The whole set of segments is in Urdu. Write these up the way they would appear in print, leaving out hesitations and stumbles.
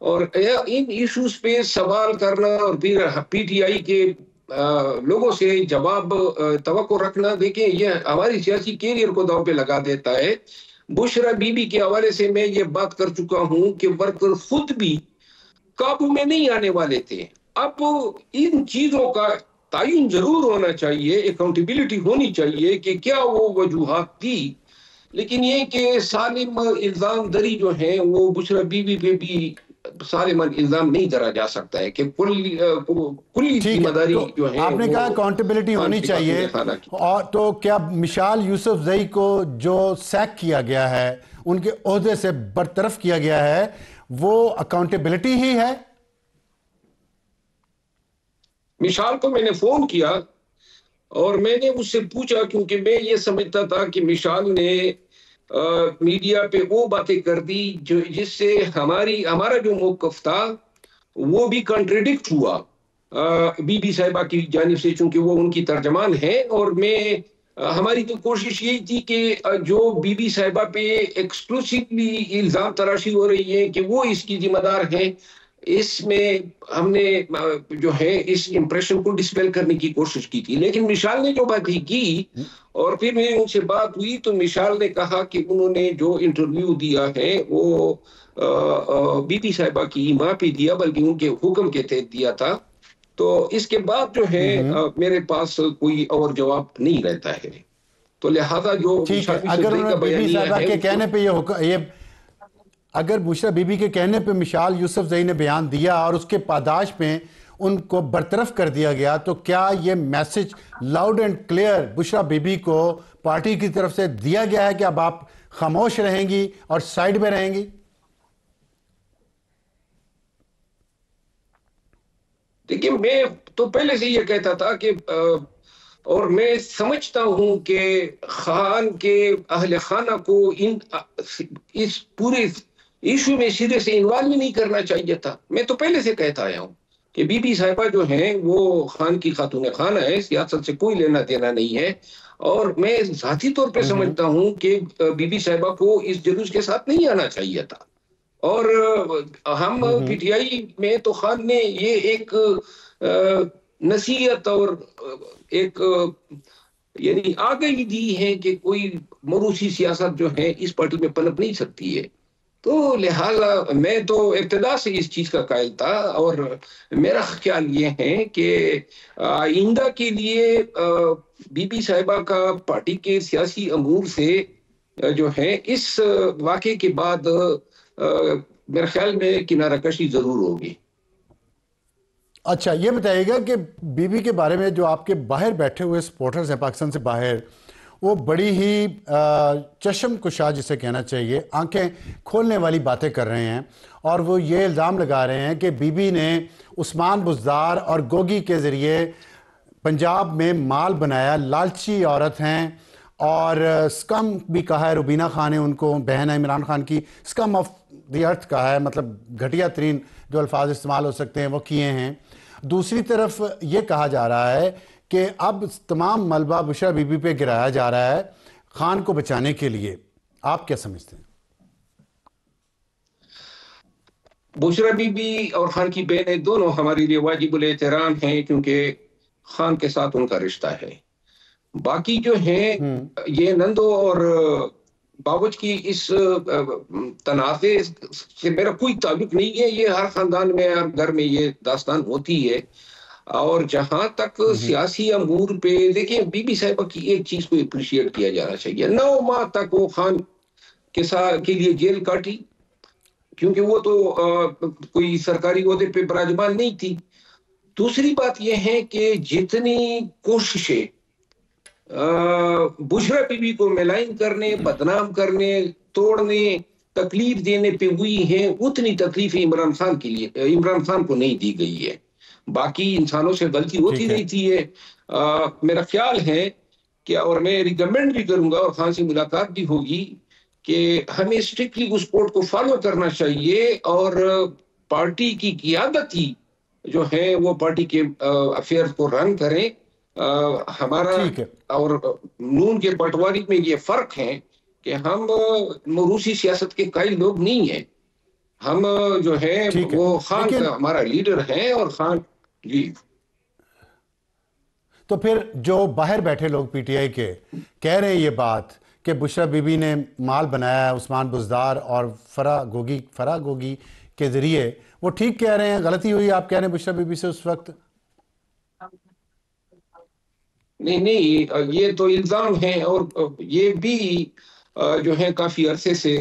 اور ان ایشوز پہ سوال کرنا اور پھر پی ٹی آئی کے لوگوں سے جواب توقع رکھنا، دیکھیں یہ ہماری سیاسی کیریئر کو داؤ پہ لگا دیتا ہے۔ بشرا بی بی کے حوالے سے میں یہ بات کر چکا ہوں کہ ورکر خود بھی قابو میں نہیں آنے والے تھے۔ اب ان چیزوں کا تعین ضرور ہونا چاہیے، اکاؤنٹیبلٹی ہونی چاہیے کہ کیا وہ وجوہات تھی، لیکن یہ کہ سالم الزام دری جو ہیں وہ بشرا بی بی پہ بھی سالم الزام نہیں درا جا سکتا ہے کہ کلی ذمہ داری جو ہے آپ نے کہا اکاؤنٹیبلٹی ہونی چاہیے، اور تو کیا مشال یوسف زئی کو جو سیک کیا گیا ہے، ان کے عہدے سے برطرف کیا گیا ہے، وہ اکاؤنٹیبلٹی ہی ہے؟ مشال کو میں نے فون کیا اور میں نے اس سے پوچھا، کیونکہ میں یہ سمجھتا تھا کہ مشال نے میڈیا پہ وہ باتیں کر دی جس سے ہمارا جو موقف تھا وہ بھی کنٹریڈکٹ ہوا بی بی صاحبہ کی جانب سے، چونکہ وہ ان کی ترجمان ہے۔ اور ہماری تو کوشش یہی تھی کہ جو بی بی صاحبہ پہ ایکسکلوسیولی الزام تراشی ہو رہی ہے کہ وہ اس کی ذمہ دار ہیں، اس میں ہم نے جو ہے اس امپریشن کو ڈسپیل کرنے کی کوشش کی تھی۔ لیکن مشال نے جو باتیں کی اور پھر میں ان سے بات ہوئی تو مشال نے کہا کہ انہوں نے جو انٹرویو دیا ہے وہ بی بی صاحبہ کی ماں پہ دیا، بلکہ ان کے حکم کے تحت دیا تھا۔ تو اس کے بعد جو ہے میرے پاس کوئی اور جواب نہیں رہتا ہے، تو لہذا جو اگر انہوں نے بی بی صاحبہ کے کہنے پہ اگر بشرا بی بی کے کہنے پہ مشال یوسف زئی نے بیان دیا اور اس کے پاداش میں ان کو برطرف کر دیا گیا، تو کیا یہ message loud and clear Bushra Bibi کو پارٹی کی طرف سے دیا گیا ہے کہ اب آپ خاموش رہیں گی اور سائیڈ میں رہیں گی؟ دیکھیں میں تو پہلے سے یہ کہتا تھا کہ اور میں سمجھتا ہوں کہ خان کے اہل خانہ کو اس پورے ایشو میں سرے سے انوالو نہیں کرنا چاہیے تھا۔ میں تو پہلے سے کہتا آیا ہوں کہ بی بی صاحبہ جو ہیں وہ خان کی خاتون خانہ ہے، سیاست سے کوئی لینا دینا نہیں ہے، اور میں ذاتی طور پہ سمجھتا ہوں کہ بی بی صاحبہ کو اس جلوس کے ساتھ نہیں آنا چاہیے تھا۔ اور ہم پی ٹی آئی میں تو خان نے یہ ایک نصیحت اور ایک یعنی آگاہی دی ہے کہ کوئی موروثی سیاست جو ہے اس پارٹی میں پنپ نہیں سکتی ہے۔ تو لہٰذا میں تو ابتدا سے اس چیز کا قائل تھا، اور میرا خیال یہ ہے کہ آئندہ کے لیے بی بی صاحبہ کا پارٹی کے سیاسی امور سے جو ہے اس واقعے کے بعد میرے خیال میں کنارہ کشی ضرور ہوگی۔ اچھا یہ بتائیے گا کہ بی بی کے بارے میں جو آپ کے باہر بیٹھے ہوئے سپورٹرز ہیں پاکستان سے باہر، وہ بڑی ہی چشم کشا جسے کہنا چاہیے، آنکھیں کھولنے والی باتیں کر رہے ہیں، اور وہ یہ الزام لگا رہے ہیں کہ بی بی نے عثمان بزدار اور گوگی کے ذریعے پنجاب میں مال بنایا، لالچی عورت ہیں، اور سکم بھی کہا ہے، روبینہ خان نے ان کو، بہن ہے عمران خان کی، سکم آف دی ارتھ کہا ہے، مطلب گھٹیا ترین جو الفاظ استعمال ہو سکتے ہیں وہ کیے ہیں۔ دوسری طرف یہ کہا جا رہا ہے کہ اب تمام ملبہ بشرا بی بی پہ گرایا جا رہا ہے خان کو بچانے کے لیے، آپ کیا سمجھتے ہیں؟ بشرا بی بی اور خان کی بہنیں دونوں ہماری لیے واجب الاحترام ہیں، کیونکہ خان کے ساتھ ان کا رشتہ ہے۔ باقی جو ہیں یہ نندو اور باوچ کی اس تنازع سے میرا کوئی تعلق نہیں ہے، یہ ہر خاندان میں ہر گھر میں یہ داستان ہوتی ہے۔ اور جہاں تک سیاسی امور پہ دیکھیں، بی بی صاحبہ کی ایک چیز کو اپریشیٹ کیا جانا چاہیے، 9 ماہ تک وہ خان کے لیے جیل کاٹی، کیونکہ وہ تو کوئی سرکاری عہدے پہ براجمان نہیں تھی۔ دوسری بات یہ ہے کہ جتنی کوششیں بشرا بی بی کو ملائن کرنے، بدنام کرنے، توڑنے، تکلیف دینے پہ ہوئی ہیں، اتنی تکلیفیں عمران خان کو نہیں دی گئی ہے۔ باقی انسانوں سے غلطی ہوتی رہتی ہے۔ میرا خیال ہے کہ، اور میں ریکمینڈ بھی کروں گا اور خان سے ملاقات بھی ہوگی، کہ ہمیں اسٹرکٹلی اس کوڈ کو فالو کرنا چاہیے، اور پارٹی کی قیادت ہی جو ہے وہ پارٹی کے افیئر کو رن کریں۔ ہمارا اور نون کے پٹواری میں یہ فرق ہے کہ ہم موروثی سیاست کے قائل لوگ نہیں ہیں۔ ہم جو ہیں وہ خان کا ہمارا لیڈر ہیں، اور خان جی. تو پھر جو باہر بیٹھے لوگ پی ٹی آئی کے کہہ رہے ہیں یہ بات کہ بشرا بی بی نے مال بنایا ہے عثمان بزدار اور فرح گوگی کے ذریعے، وہ ٹھیک کہہ رہے ہیں، غلطی ہوئی آپ کہہ رہے ہیں بشرا بی بی سے اس وقت؟ نہیں، یہ تو الزام ہیں، اور یہ بھی جو ہے کافی عرصے سے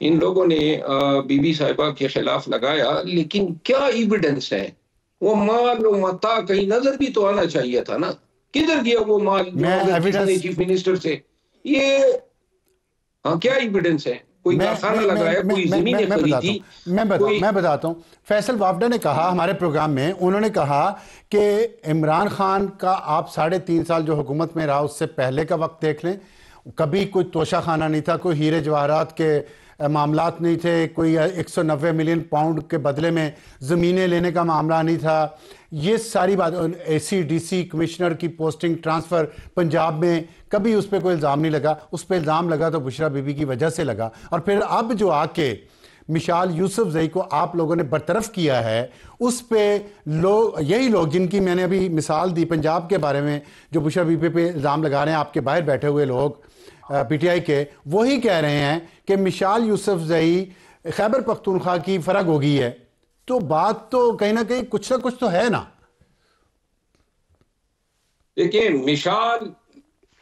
ان لوگوں نے بی بی صاحبہ کے خلاف لگایا، لیکن کیا ایویڈنس ہے؟ وہ مال و متاع کہیں نظر بھی تو آنا چاہیے تھا نا، کدھر گیا وہ مال جو اگر کسی نے چیف منسٹر سے یہ کیا ایویڈنس ہے؟ کوئی کارخانہ لگایا، کوئی زمینیں خریدی؟ میں بتاتا ہوں. فیصل وافدہ نے کہا ہمارے پروگرام میں، انہوں نے کہا کہ عمران خان کا آپ 3.5 سال جو حکومت میں رہا اس سے پہلے کا وقت دیکھ لیں، کبھی کوئی توشہ خانہ نہیں تھا، کوئی ہیرے جواہرات کے معاملات نہیں تھے، کوئی 190 ملین پاؤنڈ کے بدلے میں زمینیں لینے کا معاملہ نہیں تھا. یہ ساری بات، اے سی ڈی سی کمشنر کی پوسٹنگ ٹرانسفر پنجاب میں، کبھی اس پہ کوئی الزام نہیں لگا. اس پہ الزام لگا تو بشرا بی بی کی وجہ سے لگا. اور پھر اب جو آ کے مشال یوسف زئی کو آپ لوگوں نے برطرف کیا ہے، اس پہ یہی لوگ جن کی میں نے ابھی مثال دی پنجاب کے بارے میں، جو بشرا بی بی پہ الزام لگا رہے ہیں، آپ کے باہر بیٹھے ہوئے لوگ پی ٹی آئی کے، وہی کہہ رہے ہیں کہ مشال یوسف زئی خیبر پختونخوا کی فرح گوگی ہے. تو بات تو کہیں نہ کہیں کچھ نہ کچھ تو ہے نا. دیکھیں، مشال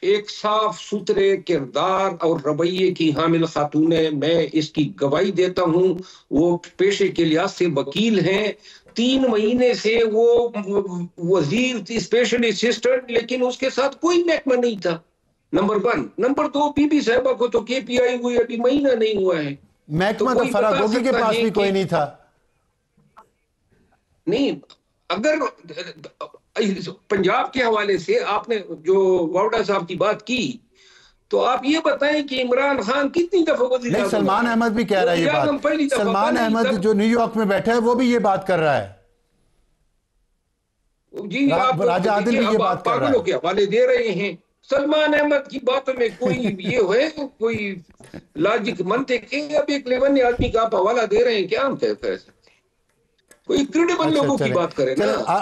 ایک صاف ستھرے کردار اور رویے کی حامل خاتون ہے، میں اس کی گواہی دیتا ہوں. وہ پیشے کے لحاظ سے وکیل ہیں، 3 مہینے سے وہ وزیر اسپیشل اسسٹنٹ، لیکن اس کے ساتھ کوئی محکمہ نہیں تھا. نمبر 1. نمبر 2، بی بی صاحبہ کو تو کے پی آئی ہوئی ابھی مہینہ نہیں ہوا ہے. محکمہ تو فرح گوگی کے پاس بھی کوئی نہیں تھا. نہیں، اگر پنجاب کے حوالے سے آپ نے جو واؤڈا صاحب کی بات کی، تو آپ یہ بتائیں کہ عمران خان کتنی دفعہ وزیر اعظم؟ سلمان احمد بھی کہہ رہا ہے یہ بات. سلمان احمد جو نیو یارک میں بیٹھا ہے وہ بھی یہ بات کر رہا ہے. جی، آپ راجہ عادل بھی یہ بات کر رہا ہے. پاگلوں کے حوالے دے رہے ہیں. سلمان احمد کی باتوں میں کوئی یہ ہے، کوئی لاجک منطق ہے؟ اب ایک لیوانی آدمی کا آپ حوالہ دے رہے ہیں، کیا ہم کہہ سکتے ہیں؟ کوئی کریڈیبل لوگوں کی بات کریں نا.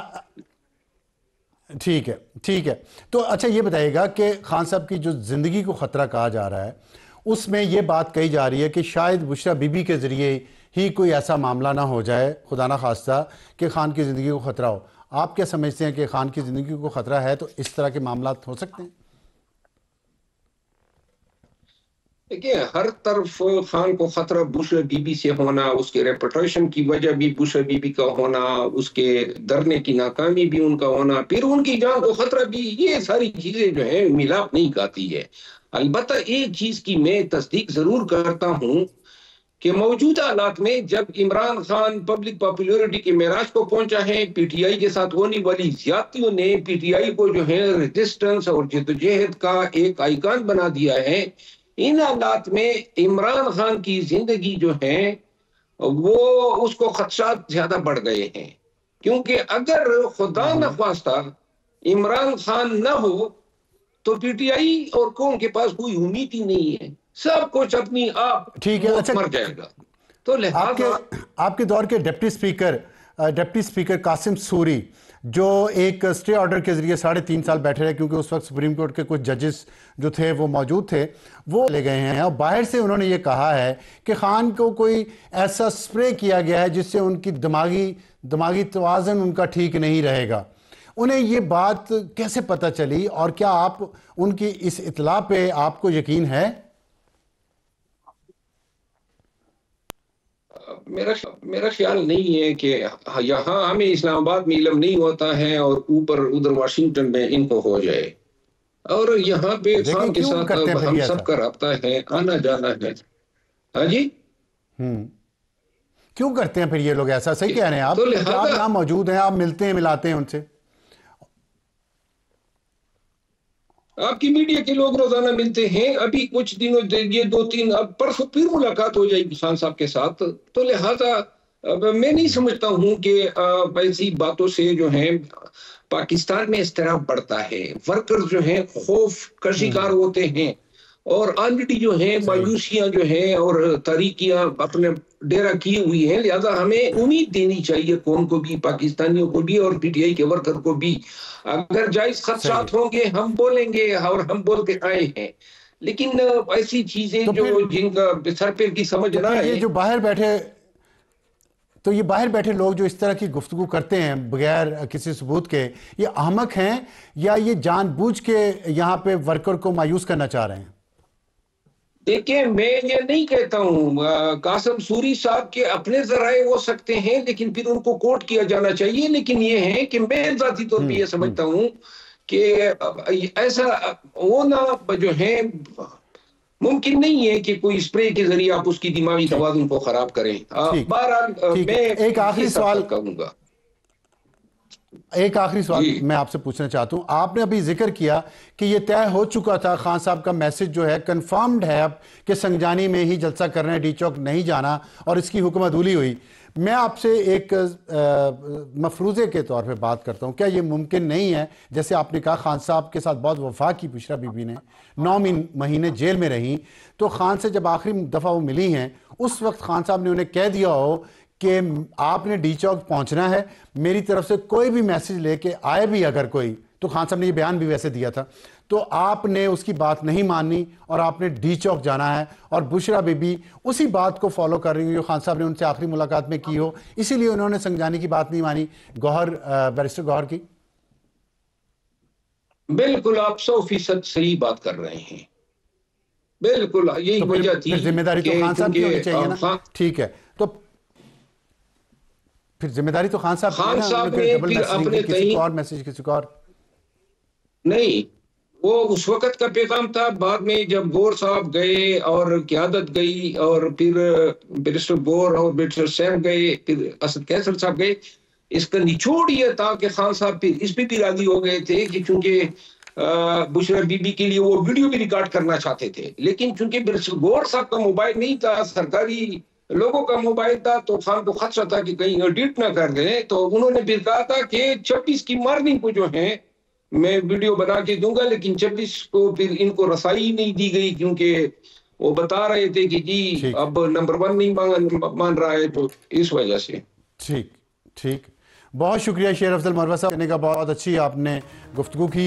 ٹھیک ہے. تو اچھا یہ بتائیے گا کہ خان صاحب کی جو زندگی کو خطرہ کہا جا رہا ہے، اس میں یہ بات کہی جا رہی ہے کہ شاید بشرا بی بی کے ذریعے ہی کوئی ایسا معاملہ نہ ہو جائے، خدا نہ خواستہ، کہ خان کی زندگی کو خطرہ ہو. آپ کیا سمجھتے ہیں کہ خان کی زندگی کو خطرہ ہے تو اس طرح کے معاملات ہو سکتے ہیں؟ دیکھیں، ہر طرف خان کو خطرہ بشرا بی بی سے ہونا، اس کے ریپوٹیشن کی وجہ بھی بشرا بی بی کا ہونا، اس کے دھرنے کی ناکامی بھی ان کا ہونا، پھر ان کی جان کو خطرہ بھی، یہ ساری چیزیں جو ہیں ملاپ نہیں کھاتی ہے. البتہ ایک چیز کی میں تصدیق ضرور کرتا ہوں کہ موجودہ حالات میں جب عمران خان پبلک پاپولیرٹی کے معراج کو پہنچا ہے، پی ٹی آئی کے ساتھ ہونے والی زیادتیوں نے پی ٹی آئی کو جو ہے ریزسٹنس اور جدوجہد کا ایک آئیکن بنا دیا ہے. ان حالات میں عمران خان کی زندگی جو ہے وہ اس کو خدشات زیادہ بڑھ گئے ہیں، کیونکہ اگر خدا نخواستہ عمران خان نہ ہو تو پی ٹی آئی اور قوم کے پاس کوئی امید ہی نہیں ہے، سب کچھ اپنی آپ مر جائے گا. تو لہذا آپ کے دور کے ڈپٹی اسپیکر قاسم سوری، جو ایک اسٹے آرڈر کے ذریعے 3.5 سال بیٹھے رہے کیونکہ اس وقت سپریم کورٹ کے کچھ ججز جو تھے وہ موجود تھے، وہ لے گئے ہیں، اور باہر سے انہوں نے یہ کہا ہے کہ خان کو کوئی ایسا سپرے کیا گیا ہے جس سے ان کی دماغی توازن ان کا ٹھیک نہیں رہے گا. انہیں یہ بات کیسے پتہ چلی، اور کیا آپ ان کی اس اطلاع پہ آپ کو یقین ہے؟ میرا خیال نہیں ہے کہ یہاں ہمیں اسلام آباد میں علم نہیں ہوتا ہے اور اوپر ادھر واشنگٹن میں ان کو ہو جائے، اور یہاں پہ خان کے ساتھ ہم سب کا رابطہ ہے، آنا جانا ہے. ہاں جی، کیوں کرتے ہیں پھر یہ لوگ ایسا؟ صحیح کہہ رہے ہیں آپ یہاں موجود ہیں، آپ ملتے ہیں، ملاتے ہیں ان سے. آپ کی میڈیا کے لوگ روزانہ ملتے ہیں، ابھی کچھ دنوں یہ 2-3 اب پرسوں پھر ملاقات ہو جائے گی خان صاحب کے ساتھ. تو لہذا میں نہیں سمجھتا ہوں کہ ایسی باتوں سے جو ہیں پاکستان میں اضطراب بڑھتا ہے، ورکرز جو ہیں خوف کا شکار ہوتے ہیں، اور آلریڈی جو ہیں مایوسیاں جو ہیں اور تاریکیاں اپنے ڈیرا کی ہوئی ہیں، لہذا ہمیں امید دینی چاہیے قوم کو بھی، پاکستانیوں کو بھی اور پی ٹی آئی کے ورکر کو بھی۔ اگر جائز خدشات ہوں گے ہم بولیں گے اور ہم بولتے آئے ہیں، لیکن ایسی چیزیں جو جن کا سر پہ کی سمجھ نہ آئے۔ تو یہ باہر بیٹھے لوگ جو اس طرح کی گفتگو کرتے ہیں بغیر کسی ثبوت کے، یہ احمق ہیں یا یہ جان بوجھ کے یہاں پہ ورکر کو مایوس کرنا چاہ رہے ہیں؟ دیکھیں میں یہ نہیں کہتا ہوں، قاسم سوری صاحب کے اپنے ذرائع ہو سکتے ہیں لیکن پھر ان کو کوٹ کیا جانا چاہیے، لیکن یہ ہے کہ میں ذاتی طور پہ یہ سمجھتا ہوں کہ ایسا ہونا جو ہے ممکن نہیں ہے کہ کوئی اسپرے کے ذریعے آپ اس کی دماغی توازن کو خراب کریں۔ بہرحال میں ایک آخری سوال کہوں گا، ایک آخری سوال میں آپ سے پوچھنا چاہتا ہوں۔ آپ نے ابھی ذکر کیا کہ یہ طے ہو چکا تھا، خان صاحب کا میسج جو ہے کنفرمڈ ہے اب کہ سنگجانی میں ہی جلسہ کرنا ہے، ڈی چوک نہیں جانا، اور اس کی حکم عدولی ہوئی۔ میں آپ سے ایک مفروضے کے طور پہ بات کرتا ہوں، کیا یہ ممکن نہیں ہے، جیسے آپ نے کہا خان صاحب کے ساتھ بہت وفا کی بشرا بی بی نے، 9 مہینے جیل میں رہیں، تو خان سے جب آخری دفعہ وہ ملی ہیں اس وقت خان صاحب نے انہیں کہہ دیا ہو کہ آپ نے ڈی چوک پہنچنا ہے، میری طرف سے کوئی بھی میسج لے کے آئے بھی اگر کوئی، تو خان صاحب نے یہ بیان بھی ویسے دیا تھا، تو آپ نے اس کی بات نہیں مانی اور آپ نے ڈی چوک جانا ہے، اور بشرا بی بی اسی بات کو فالو کر رہی ہیں جو خان صاحب نے ان سے آخری ملاقات میں کی ہو، اسی لیے انہوں نے سنگجانی کی بات نہیں مانی، بیرسٹر گوہر کی۔ بالکل آپ 100% صحیح بات کر رہے ہیں، بالکل یہی وجہ تھی۔ پھر ذمہ داری تو خان صاحب کی ہونی چاہیے نا؟ ٹھیک ہے، تو پھر ذمہ داری تو خان صاحب نے کسی کو اور میسج کسی کو اور نہیں، وہ اس وقت کا پیغام تھا، بعد میں جب گور صاحب گئے اور قیادت گئی اور پھر بیرسٹر گور اور بیرسٹر سیم گئے، پھر اسد قیصر صاحب گئے، اس کا نچوڑ یہ تھا کہ خان صاحب پھر اس پہ بھی راضی ہو گئے تھے کہ چونکہ بشرا بی بی کے لیے وہ ویڈیو بھی ریکارڈ کرنا چاہتے تھے، لیکن چونکہ بیرسٹر گور صاحب کا موبائل نہیں تھا، سرکاری لوگوں کا موبائل تھا، تو خان کو خدشہ تھا کہ کہیں ایڈٹ نہ کر دیں، تو انہوں نے پھر کہا تھا کہ 26 کی مارننگ کو جو ہے میں ویڈیو بنا کے دوں گا، لیکن 26 کو پھر ان کو رسائی نہیں دی گئی کیونکہ وہ بتا رہے تھے کہ جی اب نمبر 1 نہیں مان رہا ہے، تو اس وجہ سے۔ ٹھیک، بہت شکریہ شیر افضل مروت صاحب، نے کا بہت اچھی آپ نے گفتگو کی۔